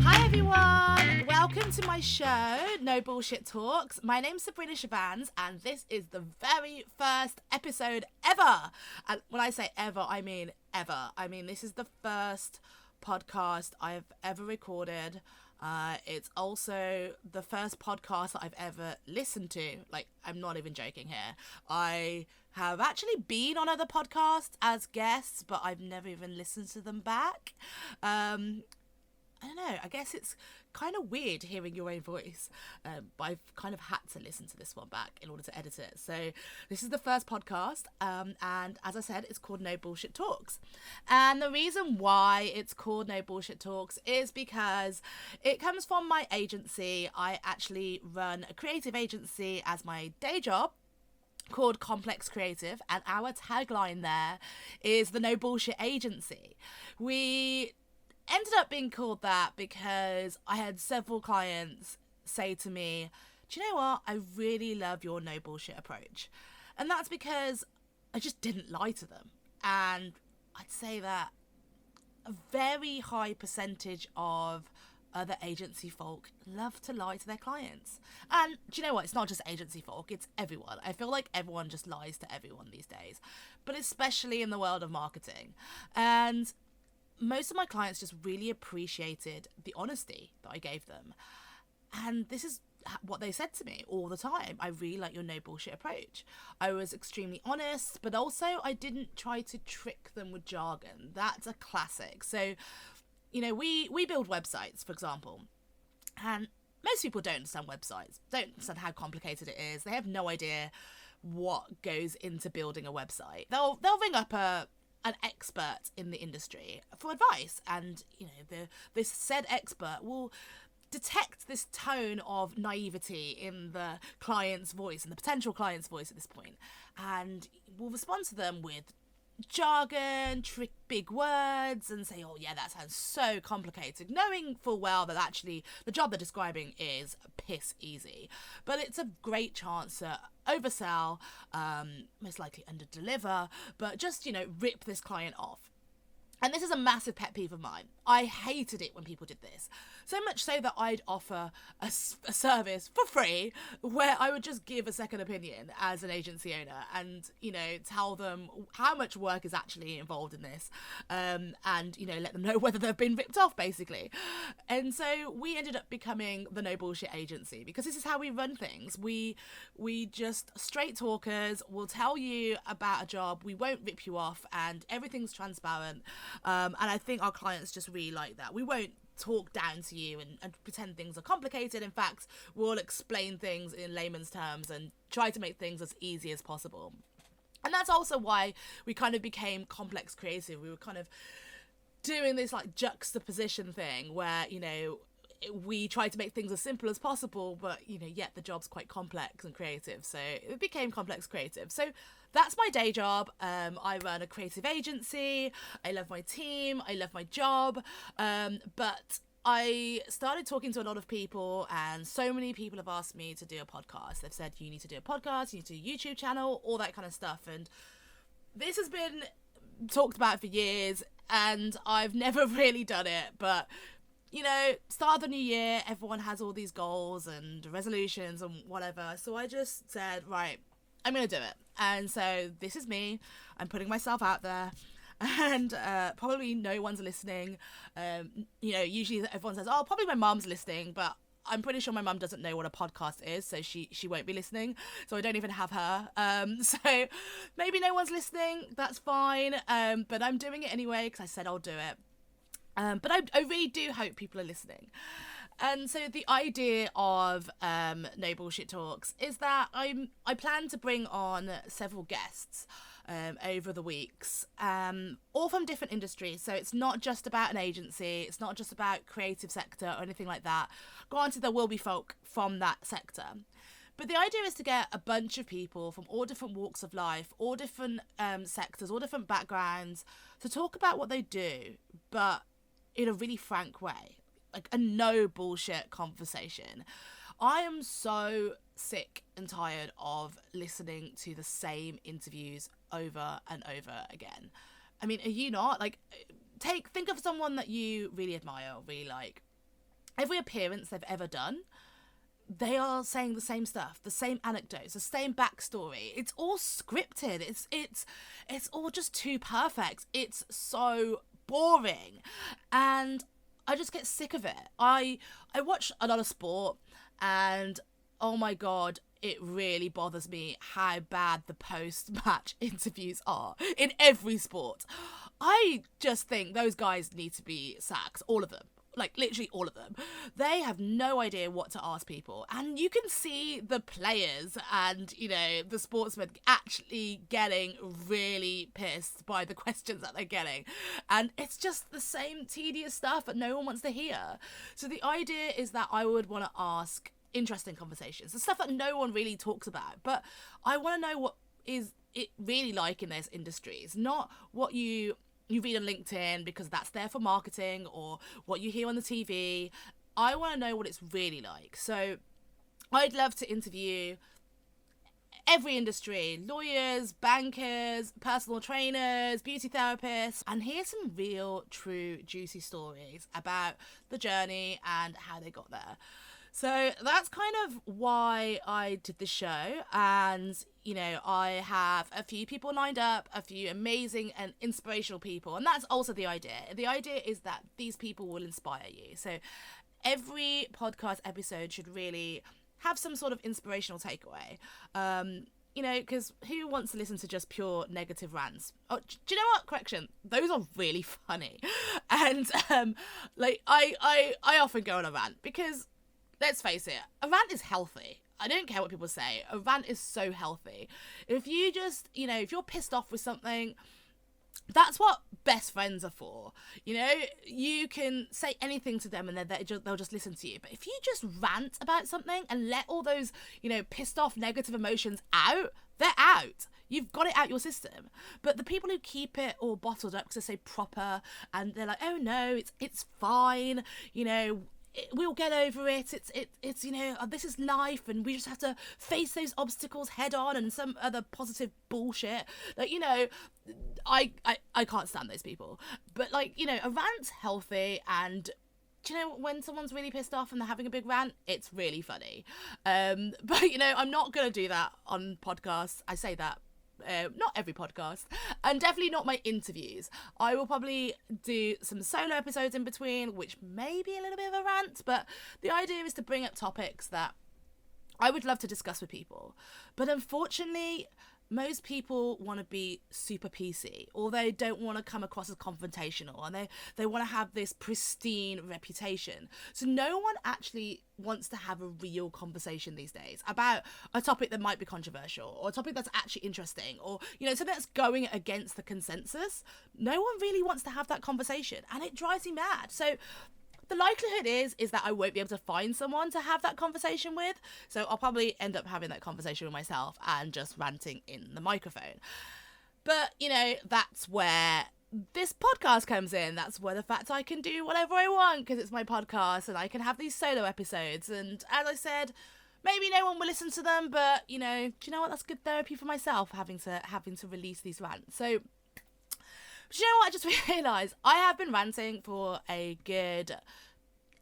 Hi everyone, welcome to my show, No Bullshit Talks. My name's Sabrina Chevannes and this is the very first episode ever. And when I say ever, I mean ever. I mean, this is the first podcast I've ever recorded. It's also the first podcast that I've ever listened to. Like, I'm not even joking here. I have actually been on other podcasts as guests, but I've never even listened to them back. I don't know, I guess it's kind of weird hearing your own voice, but I've kind of had to listen to this one back in order to edit it. So this is the first podcast, and as I said, it's called No Bullshit Talks. And the reason why it's called No Bullshit Talks is because it comes from my agency. I actually run a creative agency as my day job, called Complex Creative, and our tagline there is the No Bullshit Agency. We ended up being called that because I had several clients say to me, do you know what, I really love your no bullshit approach. And that's because I just didn't lie to them. And I'd say that a very high percentage of other agency folk love to lie to their clients. And do you know what, it's not just agency folk, it's everyone. I feel like everyone just lies to everyone these days, but especially in the world of marketing. And most of my clients just really appreciated the honesty that I gave them. And this is what they said to me all the time. I really like your no bullshit approach. I was extremely honest, but also I didn't try to trick them with jargon. That's a classic. So, you know, we build websites, for example, and most people don't understand websites, don't understand how complicated it is. They have no idea what goes into building a website. They'll ring up an expert in the industry for advice, and you know, this said expert will detect this tone of naivety in the client's voice, in the potential client's voice at this point, and will respond to them with jargon, trick big words, and say, oh yeah, that sounds so complicated, knowing full well that actually the job they're describing is piss easy. But it's a great chance to oversell, most likely underdeliver, but just, you know, rip this client off. And this is a massive pet peeve of mine. I hated it when people did this. So much so that I'd offer a service for free where I would just give a second opinion as an agency owner and, you know, tell them how much work is actually involved in this, and, you know, let them know whether they've been ripped off, basically. And so we ended up becoming the No Bullshit Agency because this is how we run things. We just straight talkers. We'll tell you about a job. We won't rip you off, and everything's transparent. And I think our clients just really like that. We won't talk down to you and pretend things are complicated. In fact, we'll explain things in layman's terms and try to make things as easy as possible. And that's also why we kind of became Complex Creative. We were kind of doing this like juxtaposition thing where, you know, we try to make things as simple as possible, but, you know, yet the job's quite complex and creative. So it became Complex Creative. So that's my day job. I run a creative agency. I love my team. I love my job. But I started talking to a lot of people, and so many people have asked me to do a podcast. They've said, you need to do a podcast, you need to do a YouTube channel, all that kind of stuff. And this has been talked about for years, and I've never really done it. But you know, start of the new year, everyone has all these goals and resolutions and whatever. So I just said, right, I'm going to do it. And so this is me. I'm putting myself out there. And probably no one's listening. You know, usually everyone says, oh, probably my mum's listening. But I'm pretty sure my mum doesn't know what a podcast is, so she won't be listening. So I don't even have her. So maybe no one's listening. That's fine. But I'm doing it anyway because I said I'll do it. But I really do hope people are listening. And so the idea of No Bullshit Talks is that I plan to bring on several guests over the weeks, all from different industries. So it's not just about an agency, it's not just about creative sector or anything like that. Granted, there will be folk from that sector. But the idea is to get a bunch of people from all different walks of life, all different sectors, all different backgrounds, to talk about what they do, but in a really frank way, like a no bullshit conversation. I am so sick and tired of listening to the same interviews over and over again. I mean, are you not? Like, think of someone that you really admire or really like. Every appearance they've ever done, they are saying the same stuff, the same anecdotes, the same backstory. It's all scripted. It's all just too perfect. It's so boring, and I just get sick of it. I watch a lot of sport, and oh my god, it really bothers me how bad the post-match interviews are in every sport. I just think those guys need to be sacked, all of them. Like, literally all of them. They have no idea what to ask people. And you can see the players and, you know, the sportsmen actually getting really pissed by the questions that they're getting. And it's just the same tedious stuff that no one wants to hear. So the idea is that I would want to ask interesting conversations, the stuff that no one really talks about. But I want to know what is it really like in those industries, not what you read on LinkedIn because that's there for marketing, or what you hear on the TV. I want to know what it's really like. So I'd love to interview every industry, lawyers, bankers, personal trainers, beauty therapists, and hear some real, true, juicy stories about the journey and how they got there. So that's kind of why I did the show, and you know, I have a few people lined up, a few amazing and inspirational people, and that's also the idea. The idea is that these people will inspire you. So every podcast episode should really have some sort of inspirational takeaway. You know, because who wants to listen to just pure negative rants? Oh, do you know what? Correction, those are really funny, and like I often go on a rant because, let's face it, a rant is healthy. I don't care what people say. A rant is so healthy. If you just, you know, if you're pissed off with something, that's what best friends are for. You know, you can say anything to them and they'll just listen to you. But if you just rant about something and let all those, you know, pissed off negative emotions out, they're out. You've got it out your system. But the people who keep it all bottled up because they're so proper and they're like, oh no, it's fine, you know, we'll get over it. It's you know, this is life, and we just have to face those obstacles head on, and some other positive bullshit. Like, you know, I can't stand those people. But like, you know, a rant's healthy, and do you know, when someone's really pissed off and they're having a big rant, it's really funny. But you know, I'm not gonna do that on podcasts. I say that. Not every podcast, and definitely not my interviews. I will probably do some solo episodes in between, which may be a little bit of a rant, but the idea is to bring up topics that I would love to discuss with people. But unfortunately, most people want to be super PC, or they don't want to come across as confrontational, and they want to have this pristine reputation. So no one actually wants to have a real conversation these days about a topic that might be controversial, or a topic that's actually interesting, or, you know, something that's going against the consensus. No one really wants to have that conversation, and it drives me mad. So the likelihood is that I won't be able to find someone to have that conversation with. So I'll probably end up having that conversation with myself and just ranting in the microphone. But, you know, that's where this podcast comes in. That's where the fact I can do whatever I want because it's my podcast, and I can have these solo episodes. And as I said, maybe no one will listen to them, but, you know, do you know what? That's good therapy for myself, having to release these rants. So, do you know what? I just realised I have been ranting for a good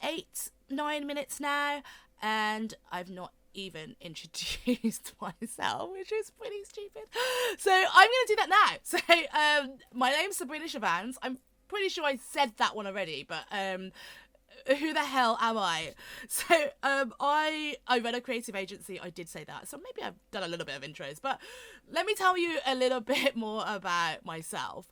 8-9 minutes now, and I've not even introduced myself, which is pretty stupid. So I'm going to do that now. So my name's Sabrina Chevannes. I'm pretty sure I said that one already, but who the hell am I? So I run a creative agency. I did say that, so maybe I've done a little bit of intros, but let me tell you a little bit more about myself.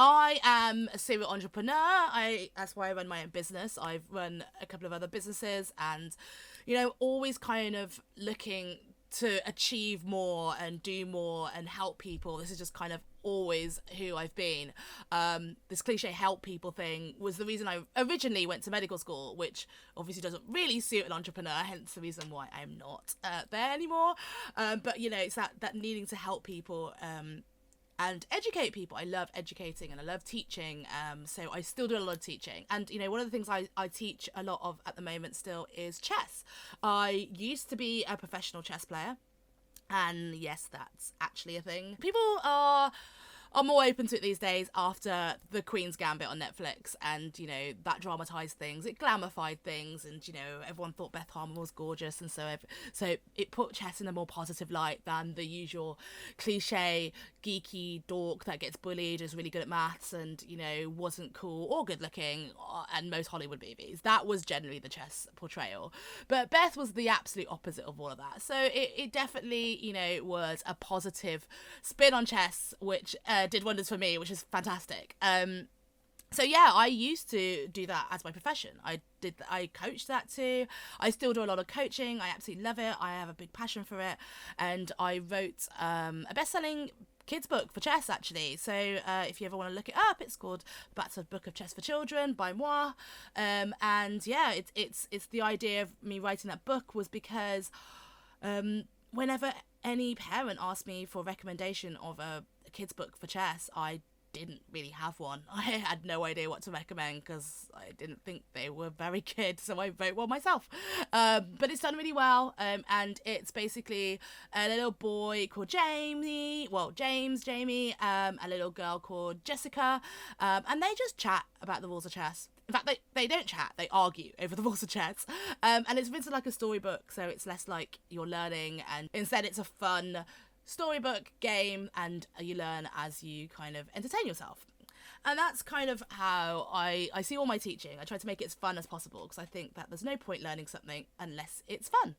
I am a serial entrepreneur. That's why I run my own business. I've run a couple of other businesses, and, you know, always kind of looking to achieve more and do more and help people. This is just kind of always who I've been. This cliche help people thing was the reason I originally went to medical school, which obviously doesn't really suit an entrepreneur, hence the reason why I'm not there anymore. But, you know, it's that needing to help people and educate people. I love educating and I love teaching, so I still do a lot of teaching. And, you know, one of the things I teach a lot of at the moment still is chess. I used to be a professional chess player, and yes, that's actually a thing. People are are more open to it these days after the Queen's Gambit on Netflix, and you know, that dramatized things, it glamified things, and you know, everyone thought Beth Harmon was gorgeous, and so it put chess in a more positive light than the usual cliche geeky dork that gets bullied, is really good at maths, and you know, wasn't cool or good looking, and most Hollywood movies. That was generally the chess portrayal, but Beth was the absolute opposite of all of that. So it definitely, you know, was a positive spin on chess, which did wonders for me, which is fantastic. So yeah, I used to do that as my profession. I coached that too. I still do a lot of coaching. I absolutely love it. I have a big passion for it, and I wrote a best-selling kids book for chess, actually. So if you ever want to look it up, it's called That's a Book of Chess for Children by moi. And yeah, it's the idea of me writing that book was because whenever any parent asked me for a recommendation of a kids book for chess, I didn't really have one. I had no idea what to recommend because I didn't think they were very good, so I wrote one myself. But it's done really well, and it's basically a little boy called Jamie, a little girl called Jessica, and they just chat about the rules of chess. In fact, they don't chat, they argue over the rules of chess. And it's written like a storybook, so it's less like you're learning, and instead it's a fun storybook game, and you learn as you kind of entertain yourself. And that's kind of how I see all my teaching. I try to make it as fun as possible, because I think that there's no point learning something unless it's fun.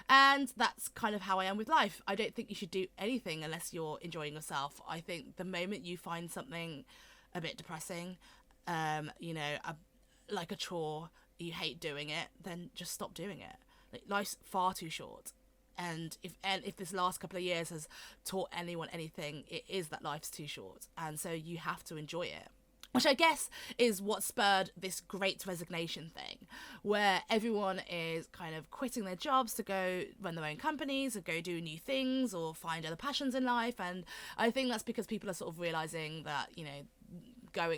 And that's kind of how I am with life. I don't think you should do anything unless you're enjoying yourself. I think the moment you find something a bit depressing, you know, like a chore, you hate doing it, then just stop doing it. Like, life's far too short. And if this last couple of years has taught anyone anything, it is that life's too short. And so you have to enjoy it. Which I guess is what spurred this great resignation thing, where everyone is kind of quitting their jobs to go run their own companies or go do new things or find other passions in life. And I think that's because people are sort of realising that, you know,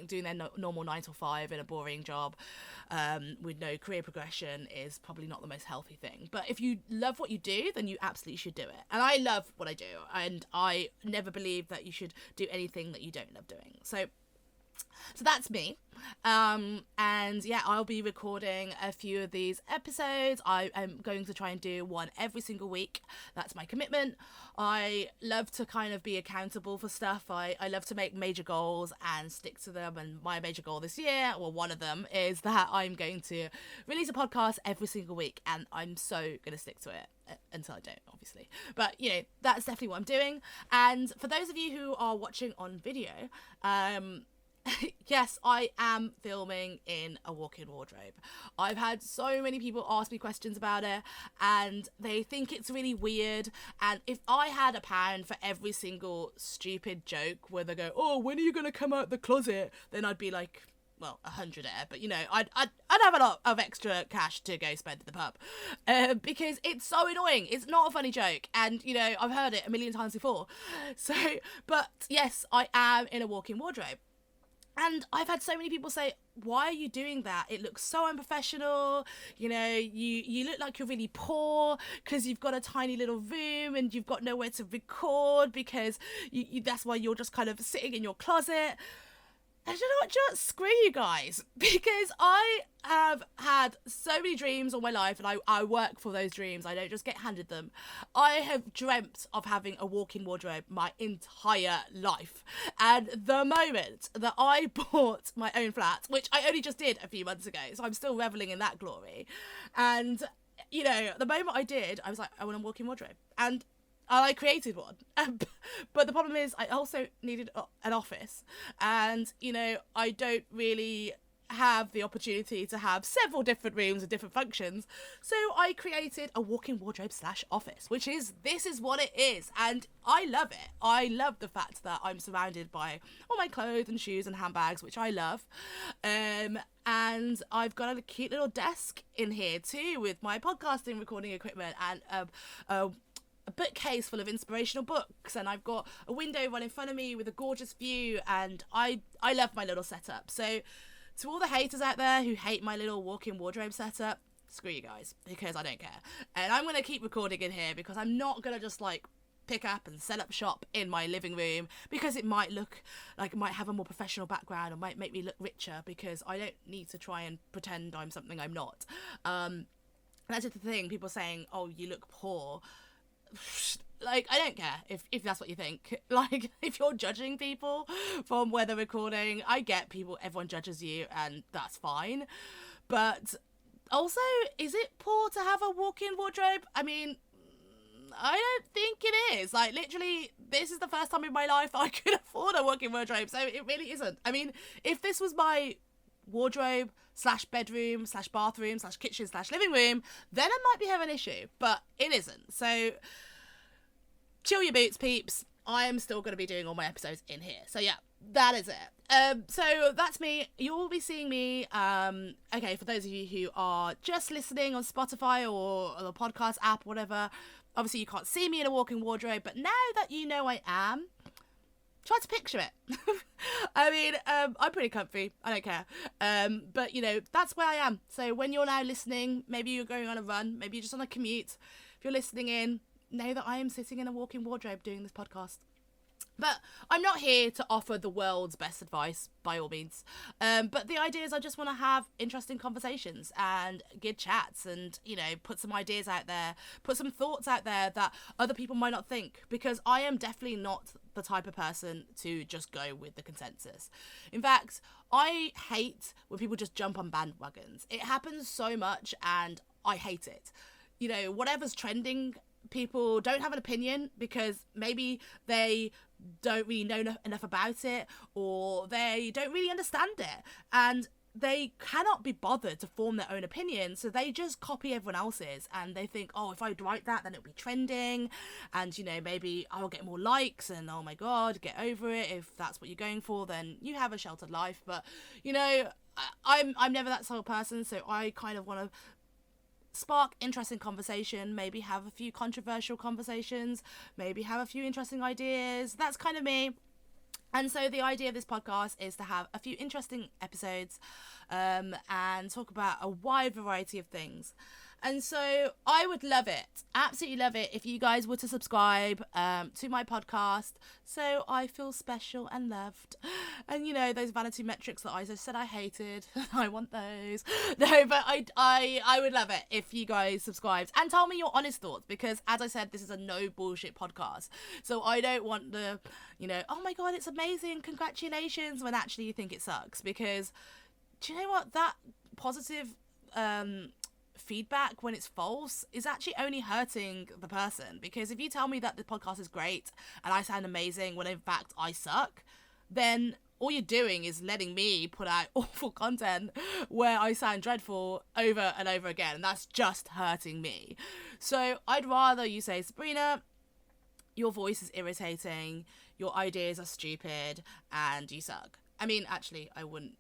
doing their normal 9 to 5 in a boring job with no career progression is probably not the most healthy thing. But if you love what you do, then you absolutely should do it. And I love what I do, and I never believe that you should do anything that you don't love doing. So that's me. And yeah, I'll be recording a few of these episodes. I am going to try and do one every single week. That's my commitment. I love to kind of be accountable for stuff. I love to make major goals and stick to them. And my major goal this year, well, one of them, is that I'm going to release a podcast every single week. And I'm so going to stick to it until I don't, obviously. But, you know, that's definitely what I'm doing. And for those of you who are watching on video, yes, I am filming in a walk-in wardrobe. I've had so many people ask me questions about it, and they think it's really weird. And if I had £1 for every single stupid joke where they go, "Oh, when are you going to come out the closet?" then I'd be like, well, 100 air, but you know, I'd have a lot of extra cash to go spend at the pub, because it's so annoying. It's not a funny joke, and you know, I've heard it a million times before. So, but yes, I am in a walk-in wardrobe. And I've had so many people say, "Why are you doing that? It looks so unprofessional. You know, you look like you're really poor because you've got a tiny little room and you've got nowhere to record because that's why you're just kind of sitting in your closet." And you know what, screw you guys, because I have had so many dreams all my life, and I work for those dreams. I don't just get handed them. I have dreamt of having a walk-in wardrobe my entire life. And the moment that I bought my own flat, which I only just did a few months ago, so I'm still reveling in that glory. And, you know, the moment I did, I was like, I want a walk-in wardrobe. And I created one. But the problem is I also needed an office. And, you know, I don't really have the opportunity to have several different rooms and different functions. So I created a walk-in wardrobe / office, this is what it is. And I love it. I love the fact that I'm surrounded by all my clothes and shoes and handbags, which I love. And I've got a cute little desk in here too with my podcasting recording equipment and a bookcase full of inspirational books, and I've got a window right in front of me with a gorgeous view, and I love my little setup. So to all the haters out there who hate my little walk-in wardrobe setup, screw you guys, because I don't care. And I'm going to keep recording in here because I'm not going to just like pick up and set up shop in my living room because it might look like it might have a more professional background or might make me look richer, because I don't need to try and pretend I'm something I'm not. And that's just the thing, people saying, oh, you look poor. Like, I don't care if that's what you think. Like, if you're judging people from where they're recording, I get people, everyone judges you, and that's fine. But also, is it poor to have a walk-in wardrobe? I mean, I don't think it is. Like, literally, this is the first time in my life I could afford a walk-in wardrobe, so it really isn't. I mean, if this was my wardrobe / bedroom / bathroom / kitchen / living room, then I might be having an issue, but it isn't. So chill your boots, peeps. I am still going to be doing all my episodes in here. So yeah, that is it. So that's me. You will be seeing me. Okay, for those of you who are just listening on Spotify or the podcast app, whatever, obviously you can't see me in a walk-in wardrobe, but now that you know I am, try to picture it. I mean, I'm pretty comfy. I don't care. But, you know, that's where I am. So when you're now listening, maybe you're going on a run, maybe you're just on a commute. If you're listening in, know that I am sitting in a walk-in wardrobe doing this podcast. But I'm not here to offer the world's best advice, by all means. But the idea is I just want to have interesting conversations and good chats and, you know, put some ideas out there, put some thoughts out there that other people might not think. Because I am definitely not the type of person to just go with the consensus. In fact, I hate when people just jump on bandwagons. It happens so much and I hate it. You know, whatever's trending, people don't have an opinion because maybe they don't really know enough about it, or they don't really understand it, and they cannot be bothered to form their own opinion, so they just copy everyone else's, and they think, oh, if I write that, then it'll be trending, and, you know, maybe I'll get more likes, and oh my god, get over it. If that's what you're going for, then you have a sheltered life. But, you know, I'm never that sort of person, so I kind of want to spark interesting conversation, maybe have a few controversial conversations, maybe have a few interesting ideas. That's kind of me. And so the idea of this podcast is to have a few interesting episodes and talk about a wide variety of things. And so I would love it, absolutely love it, if you guys were to subscribe to my podcast so I feel special and loved. And, you know, those vanity metrics that I just said I hated, I want those. No, but I would love it if you guys subscribed and tell me your honest thoughts, because, as I said, this is a no bullshit podcast. So I don't want the, you know, oh my God, it's amazing, congratulations, when actually you think it sucks. Because, do you know what? That positive feedback, when it's false, is actually only hurting the person. Because if you tell me that the podcast is great and I sound amazing when in fact I suck, then all you're doing is letting me put out awful content where I sound dreadful over and over again, and that's just hurting me. So I'd rather you say, Sabrina, your voice is irritating, your ideas are stupid, and you suck. I mean, actually, I wouldn't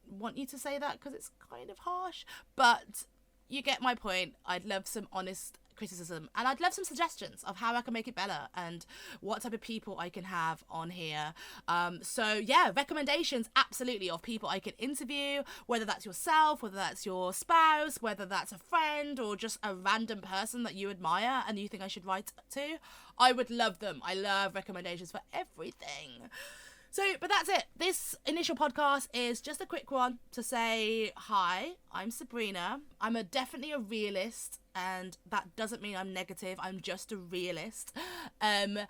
want you to say that because it's kind of harsh, but you get my point. I'd love some honest criticism, and I'd love some suggestions of how I can make it better and what type of people I can have on here. So yeah, recommendations absolutely of people I can interview, whether that's yourself, whether that's your spouse, whether that's a friend, or just a random person that you admire and you think I should write to. I would love them. I love recommendations for everything. So, but that's it. This initial podcast is just a quick one to say, hi, I'm Sabrina. I'm definitely a realist, and that doesn't mean I'm negative. I'm just a realist. And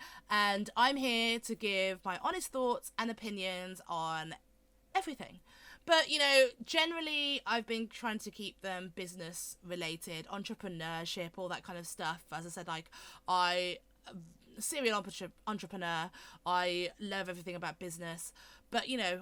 I'm here to give my honest thoughts and opinions on everything. But, you know, generally I've been trying to keep them business related, entrepreneurship, all that kind of stuff. As I said, like, serial entrepreneur. I love everything about business, but you know,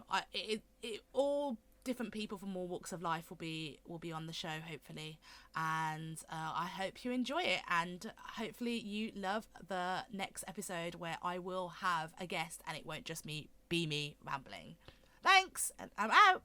all different people from all walks of life will be on the show, hopefully, and I hope you enjoy it, and hopefully you love the next episode where I will have a guest and it won't just be me rambling. Thanks, and I'm out.